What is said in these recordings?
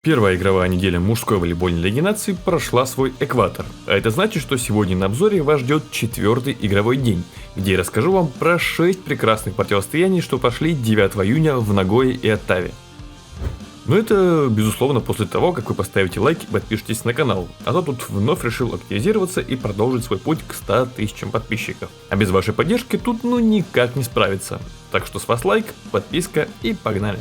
Первая игровая неделя мужской волейбольной лиги наций прошла свой экватор, а это значит, что сегодня на обзоре вас ждет четвертый игровой день, где я расскажу вам про 6 прекрасных противостояний, что прошли 9 июня в Нагое и Оттаве. Но это, безусловно, после того, как вы поставите лайк и подпишитесь на канал, а то тут вновь решил активизироваться и продолжить свой путь к 100 тысячам подписчиков. А без вашей поддержки тут никак не справиться. Так что с вас лайк, подписка и погнали!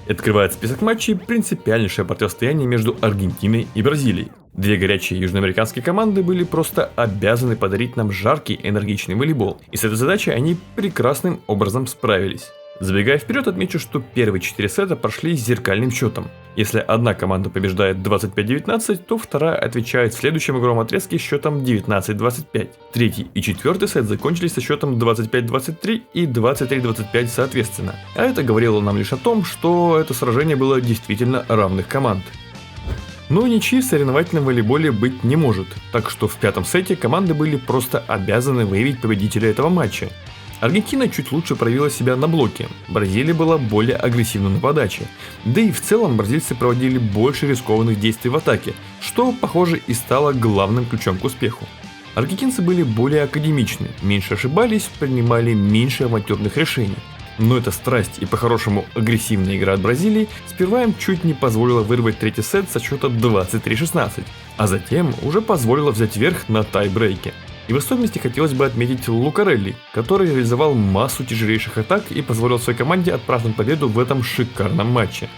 Открывает список матчей принципиальнейшее противостояние между Аргентиной и Бразилией. Две горячие южноамериканские команды были просто обязаны подарить нам жаркий, энергичный волейбол, и с этой задачей они прекрасным образом справились. Забегая вперед, отмечу, что первые 4 сета прошли с зеркальным счетом. Если одна команда побеждает 25-19, то вторая отвечает в следующем игровом отрезке счетом 19-25. Третий и четвертый сет закончились со счетом 25-23 и 23-25 соответственно. А это говорило нам лишь о том, что это сражение было действительно равных команд. Но ничьи в соревновательном волейболе быть не может, так что в пятом сете команды были просто обязаны выявить победителя этого матча. Аргентина чуть лучше проявила себя на блоке, Бразилия была более агрессивна на подаче, да и в целом бразильцы проводили больше рискованных действий в атаке, что, похоже, и стало главным ключом к успеху. Аргентинцы были более академичны, меньше ошибались, принимали меньше авантюрных решений. Но эта страсть и по-хорошему агрессивная игра от Бразилии сперва им чуть не позволила вырвать третий сет со счета 23-16, а затем уже позволила взять верх на тай-брейке. И в особенности хотелось бы отметить Лукарелли, который реализовал массу тяжелейших атак и позволил своей команде отпраздновать победу в этом шикарном матче.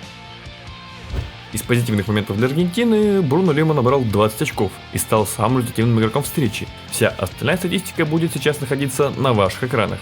Из позитивных моментов для Аргентины Бруно Лема набрал 20 очков и стал самым результативным игроком встречи. Вся остальная статистика будет сейчас находиться на ваших экранах.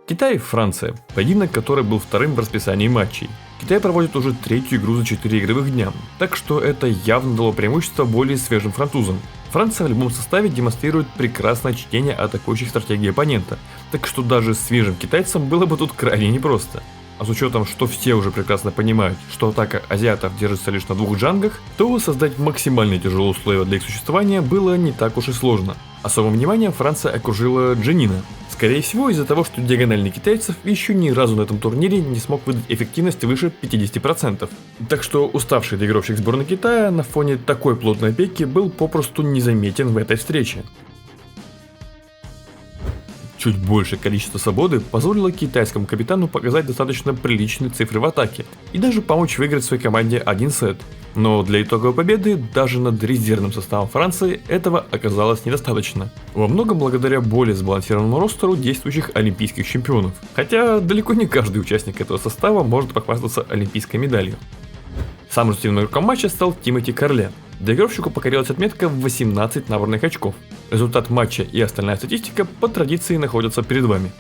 Китай и Франция. Поединок, который был вторым в расписании матчей. Китай проводит уже третью игру за 4 игровых дня, так что это явно дало преимущество более свежим французам. Франция в любом составе демонстрирует прекрасное чтение атакующих стратегий оппонента, так что даже свежим китайцам было бы тут крайне непросто. А с учетом, что все уже прекрасно понимают, что атака азиатов держится лишь на двух джангах, то создать максимально тяжелые условия для их существования было не так уж и сложно. Особым вниманием Франция окружила Дженина. Скорее всего из-за того, что диагональный китайцев еще ни разу на этом турнире не смог выдать эффективность выше 50%. Так что уставший доигровщик сборной Китая на фоне такой плотной опеки был попросту незаметен в этой встрече. Чуть большее количество свободы позволило китайскому капитану показать достаточно приличные цифры в атаке и даже помочь выиграть своей команде один сет. Но для итоговой победы даже над резервным составом Франции этого оказалось недостаточно. Во многом благодаря более сбалансированному ростеру действующих олимпийских чемпионов. Хотя далеко не каждый участник этого состава может похвастаться олимпийской медалью. Самым результативным игроком матча стал Тимоти Карле. Доигровщику покорилась отметка в 18 набранных очков. Результат матча и остальная статистика по традиции находятся перед вами.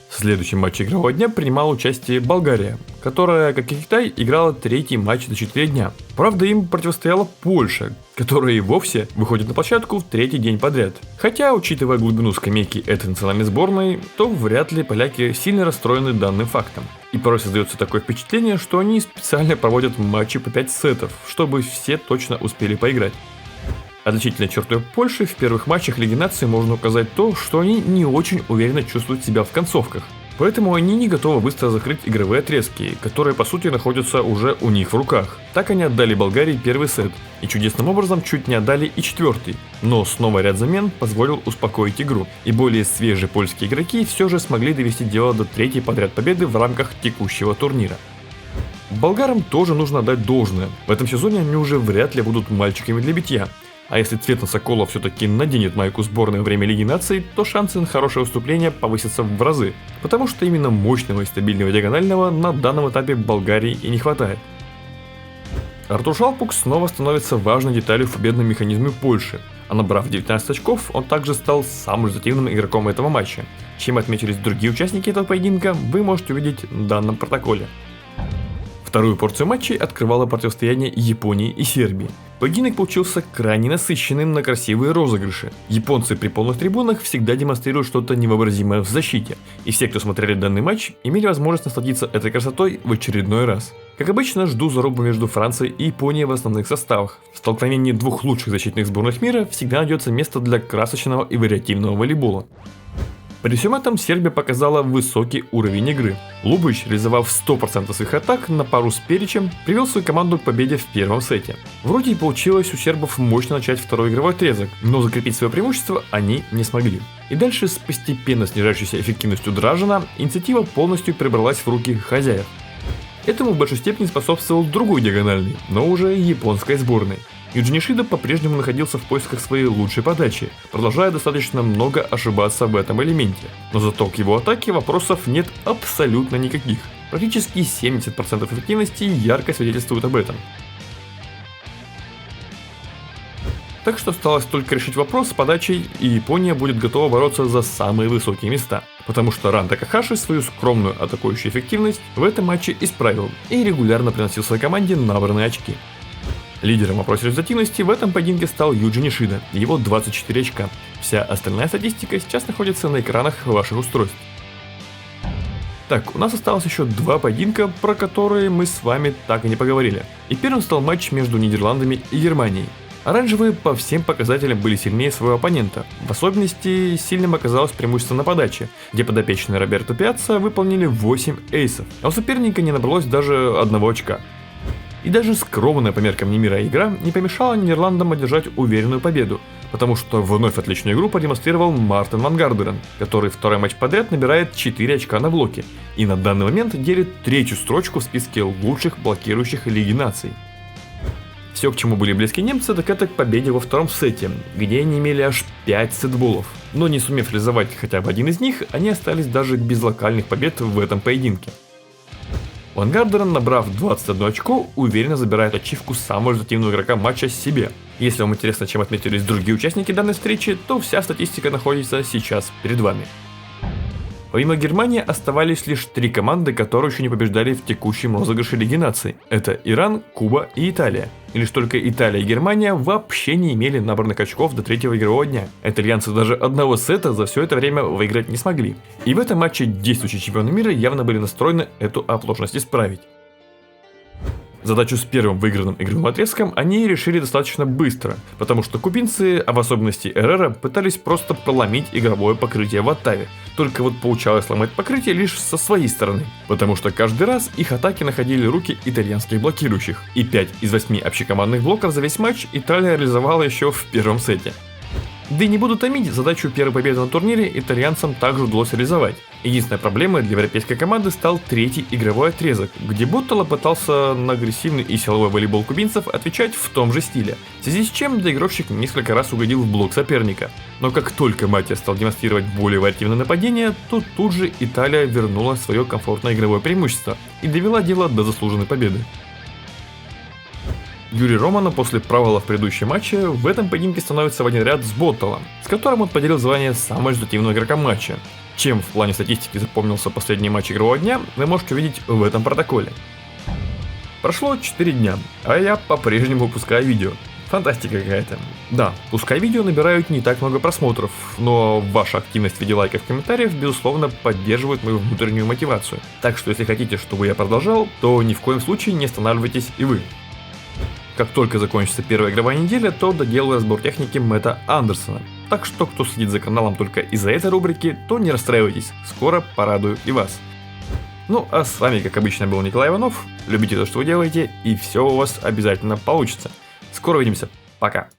В следующем матче игрового дня принимала участие Болгария, которая, как и Китай, играла третий матч за 4 дня. Правда, им противостояла Польша, которая и вовсе выходит на площадку в третий день подряд. Хотя, учитывая глубину скамейки этой национальной сборной, то вряд ли поляки сильно расстроены данным фактом. И порой создается такое впечатление, что они специально проводят матчи по 5 сетов, чтобы все точно успели поиграть. Отличительной чертой Польши в первых матчах Лиги Наций можно указать то, что они не очень уверенно чувствуют себя в концовках. Поэтому они не готовы быстро закрыть игровые отрезки, которые по сути находятся уже у них в руках. Так они отдали Болгарии первый сет и чудесным образом чуть не отдали и четвертый. Но снова ряд замен позволил успокоить игру, и более свежие польские игроки все же смогли довести дело до третьей подряд победы в рамках текущего турнира. Болгарам тоже нужно отдать должное. В этом сезоне они уже вряд ли будут мальчиками для битья. А если Цветан Соколов все-таки наденет майку сборной во время Лиги Наций, то шансы на хорошее выступление повысятся в разы, потому что именно мощного и стабильного диагонального на данном этапе Болгарии и не хватает. Артур Шалпук снова становится важной деталью в победном механизме Польши, а набрав 19 очков, он также стал самым результативным игроком этого матча. Чем отметились другие участники этого поединка, вы можете увидеть в данном протоколе. Вторую порцию матчей открывало противостояние Японии и Сербии. Поединок получился крайне насыщенным на красивые розыгрыши. Японцы при полных трибунах всегда демонстрируют что-то невообразимое в защите, и все, кто смотрели данный матч, имели возможность насладиться этой красотой в очередной раз. Как обычно, жду зарубу между Францией и Японией в основных составах. В столкновении двух лучших защитных сборных мира всегда найдется место для красочного и вариативного волейбола. При всем этом Сербия показала высокий уровень игры. Лубич, реализовав 100% своих атак на пару с Перичем, привел свою команду к победе в первом сете. Вроде и получилось у сербов мощно начать второй игровой отрезок, но закрепить свое преимущество они не смогли. И дальше с постепенно снижающейся эффективностью Дражина инициатива полностью перебралась в руки хозяев. Этому в большой степени способствовал другой диагональный, но уже японской сборной. Юджи Нишида по-прежнему находился в поисках своей лучшей подачи, продолжая достаточно много ошибаться в этом элементе. Но зато к его атаке вопросов нет абсолютно никаких. Практически 70% эффективности ярко свидетельствуют об этом. Так что осталось только решить вопрос с подачей, и Япония будет готова бороться за самые высокие места. Потому что Ран Такахаши свою скромную атакующую эффективность в этом матче исправил и регулярно приносил своей команде набранные очки. Лидером в вопросе результативности в этом поединке стал Юджи Нишида, его 24 очка. Вся остальная статистика сейчас находится на экранах ваших устройств. Так, у нас осталось еще два поединка, про которые мы с вами так и не поговорили. И первым стал матч между Нидерландами и Германией. Оранжевые по всем показателям были сильнее своего оппонента. В особенности сильным оказалось преимущество на подаче, где подопечные Роберто Пиаццо выполнили 8 эйсов, а у соперника не набралось даже одного очка. И даже скромная по меркам Немира игра не помешала Нидерландам одержать уверенную победу, потому что вновь отличную игру продемонстрировал Мартен ван Гардерен, который второй матч подряд набирает 4 очка на блоке и на данный момент делит третью строчку в списке лучших блокирующих Лиги Наций. Все, к чему были близки немцы, так это к победе во втором сете, где они имели аж 5 сетболов, но не сумев реализовать хотя бы один из них, они остались даже без локальных побед в этом поединке. Ван Гардерен, набрав 21 очко, уверенно забирает ачивку самого результативного игрока матча себе. Если вам интересно, чем отметились другие участники данной встречи, то вся статистика находится сейчас перед вами. Помимо Германии оставались лишь 3 команды, которые еще не побеждали в текущем розыгрыше Лиги Наций. Это Иран, Куба и Италия. И лишь только Италия и Германия вообще не имели набранных очков до третьего игрового дня. Итальянцы даже одного сета за все это время выиграть не смогли. И в этом матче действующие чемпионы мира явно были настроены эту оплошность исправить. Задачу с первым выигранным игровым отрезком они решили достаточно быстро, потому что кубинцы, а в особенности Эррера, пытались просто проломить игровое покрытие в Оттаве. Только вот получалось сломать покрытие лишь со своей стороны, потому что каждый раз их атаки находили руки итальянских блокирующих, и 5 из 8 общекомандных блоков за весь матч Италия реализовала еще в первом сете. Да и не буду томить, задачу первой победы на турнире итальянцам также удалось реализовать. Единственной проблемой для европейской команды стал третий игровой отрезок, где Боттало пытался на агрессивный и силовой волейбол кубинцев отвечать в том же стиле, в связи с чем доигровщик несколько раз угодил в блок соперника. Но как только Матья стал демонстрировать более активное нападение, то тут же Италия вернула свое комфортное игровое преимущество и довела дело до заслуженной победы. Юрий Романо после провала в предыдущем матче в этом поединке становится в один ряд с Боттало, с которым он поделил звание самого результативного игрока матча. Чем в плане статистики запомнился последний матч игрового дня, вы можете увидеть в этом протоколе. Прошло 4 дня, а я по-прежнему выпускаю видео. Фантастика какая-то. Да, пускай видео набирают не так много просмотров, но ваша активность в виде лайков и комментариев, безусловно, поддерживает мою внутреннюю мотивацию. Так что если хотите, чтобы я продолжал, то ни в коем случае не останавливайтесь и вы. Как только закончится первая игровая неделя, то доделаю разбор техники Мэтта Андерсона. Так что, кто следит за каналом только из-за этой рубрики, то не расстраивайтесь, скоро порадую и вас. Ну а с вами, как обычно, был Николай Иванов. Любите то, что вы делаете, и все у вас обязательно получится. Скоро увидимся. Пока.